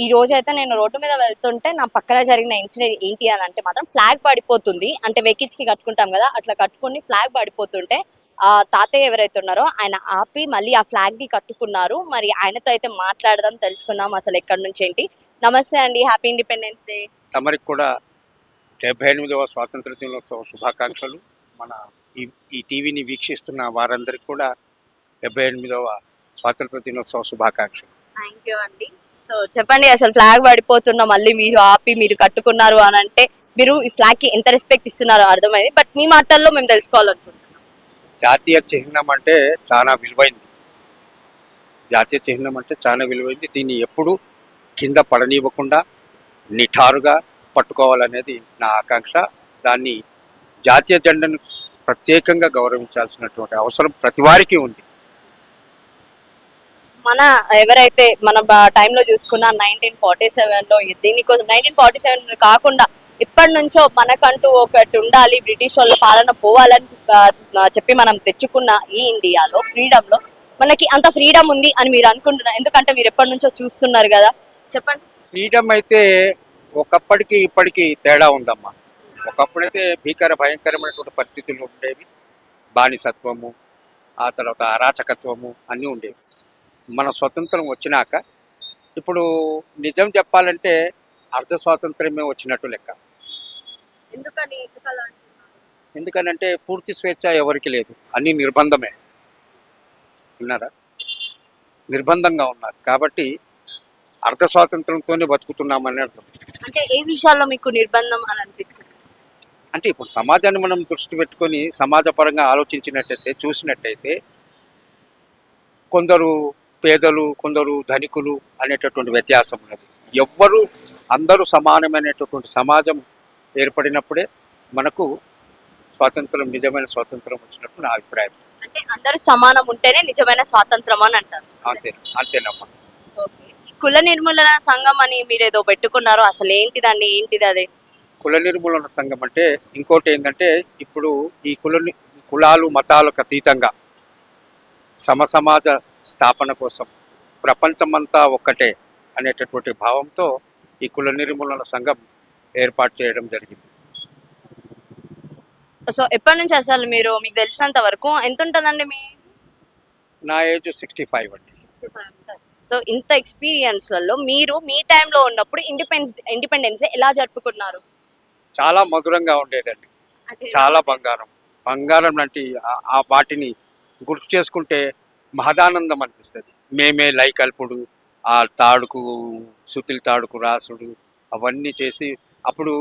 ఈ రోజైతే నేను రోడ్డు మీద వెళ్తుంటే నా పక్కన జరిగిన ఇన్సిడెంట్ ఏంటి అని అంటే మాత్రం ఫ్లాగ్ పడిపోతుంది. అంటే వెహికల్స్ కి కట్టుకుంటాం కదా, అట్లా కట్టుకొని ఫ్లాగ్ పడిపోతుంటే ఆ తాతయ్య ఎవరైతే ఉన్నారో ఆయన ఆపి మళ్ళీ ఆ ఫ్లాగ్ ని కట్టుకున్నారు. మరి ఆయనతో అయితే మాట్లాడదాం, తెలుసుకుందాం అసలు ఎక్కడి నుంచి ఏంటి. నమస్తే అండి, హ్యాపీ ఇండిపెండెన్స్ డే. తమరికి కూడా 78వ స్వాతంత్ర దినోత్సవ శుభాకాంక్షలు. మన ఈ ఈ టీవీని వీక్షిస్తున్న వారందరికీ కూడా 78వ స్వాతంత్ర దినోత్సవ శుభాకాంక్షలు. థ్యాంక్ యూ అండి. సో చెప్పండి, అసలు ఫ్లాగ్ పడిపోతున్నా మళ్ళీ మీరు ఆపి మీరు కట్టుకున్నారు అని అంటే మీరు ఈ ఫ్లాగ్ కి ఎంత రెస్పెక్ట్ ఇస్తున్నారో అర్థమైంది. బట్ మీ మాటల్లో మేము తెలుసుకోవాలనుకుంటున్నాం. జాతీయ చిహ్నం అంటే చాలా విలువైంది. జాతీయ చిహ్నం అంటే చాలా విలువైంది. దీన్ని ఎప్పుడు కింద పడనివ్వకుండా నిఠారుగా పట్టుకోవాలనేది నా ఆకాంక్ష. దాన్ని జాతీయ జెండాను ప్రత్యేకంగా గౌరవించాల్సినటువంటి అవసరం ప్రతి వారికి ఉంది. మన ఎవరైతే మన టైంలో చూసుకున్న 1947లో దీనికోసం 1947 కాకుండా ఇప్పటి నుంచో మనకంటూ ఒకటి ఉండాలి, బ్రిటిష్ వాళ్ళ పాలన పోవాలని చెప్పి మనం తెచ్చుకున్న ఈ ఇండియాలో ఫ్రీడమ్ లో మనకి అంత ఫ్రీడమ్ ఉంది అని మీరు అనుకుంటున్నారు? ఎందుకంటే మీరు ఎప్పటి నుంచో చూస్తున్నారు కదా, చెప్పండి. ఫ్రీడమ్ అయితే ఒకప్పటికి ఇప్పటికి తేడా ఉందమ్మా. ఒకప్పుడైతే భయంకరమైనటువంటి పరిస్థితులు ఉండేవి. బానిసత్వము, ఆ తర్వాత అరాచకత్వము అన్నీ ఉండేవి. మన స్వతంత్రం వచ్చినాక ఇప్పుడు నిజం చెప్పాలంటే అర్ధ స్వాతంత్రమే వచ్చినట్టు లెక్క. ఎందుకనంటే పూర్తి స్వేచ్ఛ ఎవరికి లేదు, అన్ని నిర్బంధమే. విన్నారా? నిర్బంధంగా ఉన్నారు కాబట్టి అర్ధ స్వాతంత్రంతోనే బతుకుతున్నామని అర్థం. అంటే ఏ విషయాల్లో మీకు నిర్బంధం అని అనిపించింది? అంటే ఇప్పుడు సమాజాన్ని మనం దృష్టి పెట్టుకొని సమాజపరంగా ఆలోచించినట్టయితే చూసినట్టయితే కొందరు పేదలు, కొందరు ధనికులు అనేటటువంటి వ్యత్యాసం ఉన్నది. ఎవ్వరు అందరూ సమానమైనటువంటి సమాజం ఏర్పడినప్పుడే మనకు స్వాతంత్రం, నిజమైన స్వాతంత్రం వచ్చినట్టు నా అభిప్రాయం. అంటే అందరూ సమానం ఉంటేనే నిజమైన స్వాతంత్రం అని అంటారు. అంతేనమ్మా. కుల నిర్మూలన సంఘం అని మీరు ఏదో పెట్టుకున్నారు, అసలు ఏంటిదండి, ఏంటిది అది? కుల నిర్మూలన సంఘం అంటే ఇంకోటి ఏంటంటే ఇప్పుడు ఈ కులాలు మతాలకు అతీతంగా సమసమాజ స్థాపన కోసం ప్రపంచమంతా ఒక్కటే అనేటటువంటి భావంతో ఈ కుల నిర్మూలన సంఘం ఏర్పాటు చేయడం జరిగింది. సో ఎప్పటి నుంచి అసలు మీకు తెలిసినంత వరకు ఎంత ఉంటుందండి నా ఏజ్ 65 అండి. సో ఇంత ఎక్స్పీరియన్స్లలో మీరు మీ టైంలో ఉన్నప్పుడు ఇండిపెండెన్స్ డే ఎలా జరుపుకున్నారు? చాలా మధురంగా ఉండేదండి. చాలా బంగారం లాంటి ఆ వాటిని గుర్తు చేసుకుంటే మహదానందం అనిపిస్తుంది. మేమే లైకల్పుడు, ఆ తాడుకు సుతిల్ తాడుకు రాసుడు అవన్నీ చేసి, అప్పుడు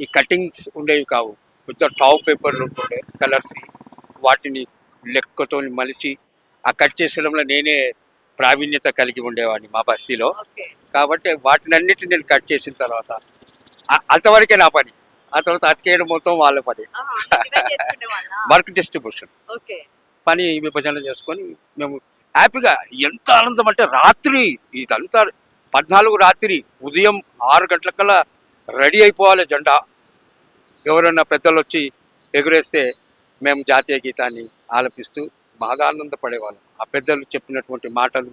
ఈ కటింగ్స్ ఉండేవి కావు, పెద్ద టాప్ పేపర్లు ఉంటుండే కలర్స్, వాటిని లెక్కతో మలిచి ఆ కట్ చేసడంలో నేనే ప్రావీణ్యత కలిగి ఉండేవాడిని మా బస్తీలో. కాబట్టి వాటిని అన్నిటిని నేను కట్ చేసిన తర్వాత అంతవరకే నా పని. ఆ తర్వాత అతికేయడం మొత్తం వాళ్ళ పని. వర్క్ డిస్ట్రిబ్యూషన్ పని విభజన చేసుకొని మేము హ్యాపీగా, ఎంత ఆనందం అంటే రాత్రి ఇదంతా 14 రాత్రి ఉదయం 6 గంటలకల్లా రెడీ అయిపోవాలి జెండా. ఎవరైనా పెద్దలు వచ్చి ఎగురేస్తే మేము జాతీయ గీతాన్ని ఆలపిస్తూ బాగా ఆనందపడేవాళ్ళం. ఆ పెద్దలు చెప్పినటువంటి మాటలు,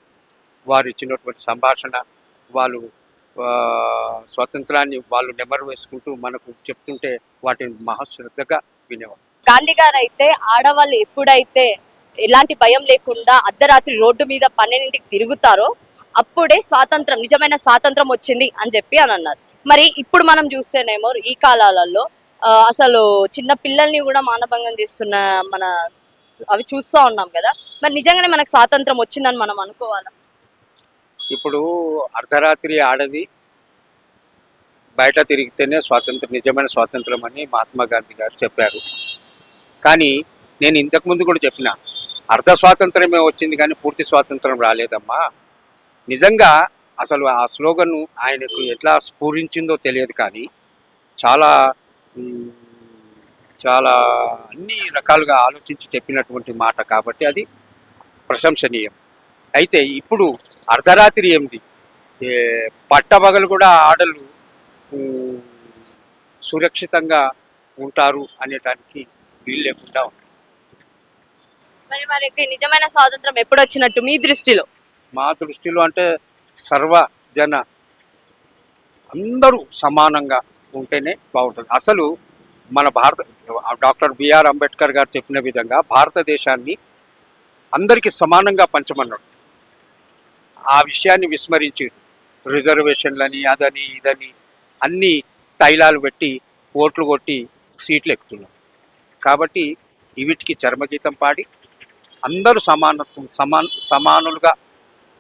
వారు ఇచ్చినటువంటి సంభాషణ, వాళ్ళు స్వాతంత్రాన్ని వాళ్ళు నెమరు వేసుకుంటూ మనకు చెప్తుంటే వాటిని మహాశ్రద్ధగా వినేవాళ్ళు. గాంధీ గారు అయితే ఆడవాళ్ళు ఎప్పుడైతే ఎలాంటి భయం లేకుండా అర్ధరాత్రి రోడ్డు మీద 12ంటికి తిరుగుతారో అప్పుడే స్వాతంత్రం, నిజమైన స్వాతంత్రం వచ్చింది అని చెప్పి అని అన్నారు. మరి ఇప్పుడు మనం చూస్తేనేమో ఈ కాలాలలో అసలు చిన్న పిల్లల్ని కూడా మానభంగం చేస్తున్న అవి చూస్తూ ఉన్నాం కదా. మరి నిజంగానే మనకు స్వాతంత్రం వచ్చిందని మనం అనుకోవాలా? ఇప్పుడు అర్ధరాత్రి ఆడది బయట తిరిగితేనే స్వాతంత్రం, నిజమైన స్వాతంత్రం అని మహాత్మా గాంధీ గారు చెప్పారు. కానీ నేను ఇంతకుముందు కూడా చెప్పిన అర్ధ స్వాతంత్రమే వచ్చింది కానీ పూర్తి స్వాతంత్రం రాలేదమ్మా. నిజంగా అసలు ఆ స్లోగన్ ఆయనకు ఎట్లా స్ఫూరించిందో తెలియదు కానీ చాలా చాలా అన్ని రకాలుగా ఆలోచించి చెప్పినటువంటి మాట కాబట్టి అది ప్రశంసనీయం. అయితే ఇప్పుడు అర్ధరాత్రి ఏమిటి, పట్టపగలు కూడా ఆడలు సురక్షితంగా ఉంటారు అనేటానికి వీలు లేకుండా ఉంది. మరి నిజమైన స్వాతంత్రం ఎప్పుడు వచ్చినట్టు మీ దృష్టిలో? మా దృష్టిలో అంటే సర్వజన అందరూ సమానంగా ఉంటేనే బాగుంటుంది. అసలు మన డాక్టర్ బిఆర్ అంబేద్కర్ గారు చెప్పిన విధంగా భారతదేశాన్ని అందరికీ సమానంగా పంచమన్నాడు. ఆ విషయాన్ని విస్మరించి రిజర్వేషన్లని అదని ఇదని అన్ని తైలాలు పెట్టి ఓట్లు కొట్టి సీట్లు ఎక్కుతున్నారు. కాబట్టి వీటికి చర్మగీతం పాడి అందరూ సమానులుగా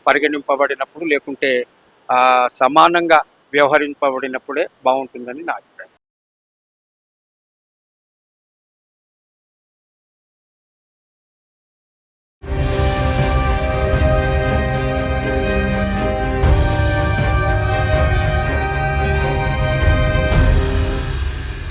పరిగణింపబడినప్పుడు, లేకుంటే సమానంగా వ్యవహరింపబడినప్పుడే బాగుంటుందని నా అభిప్రాయం.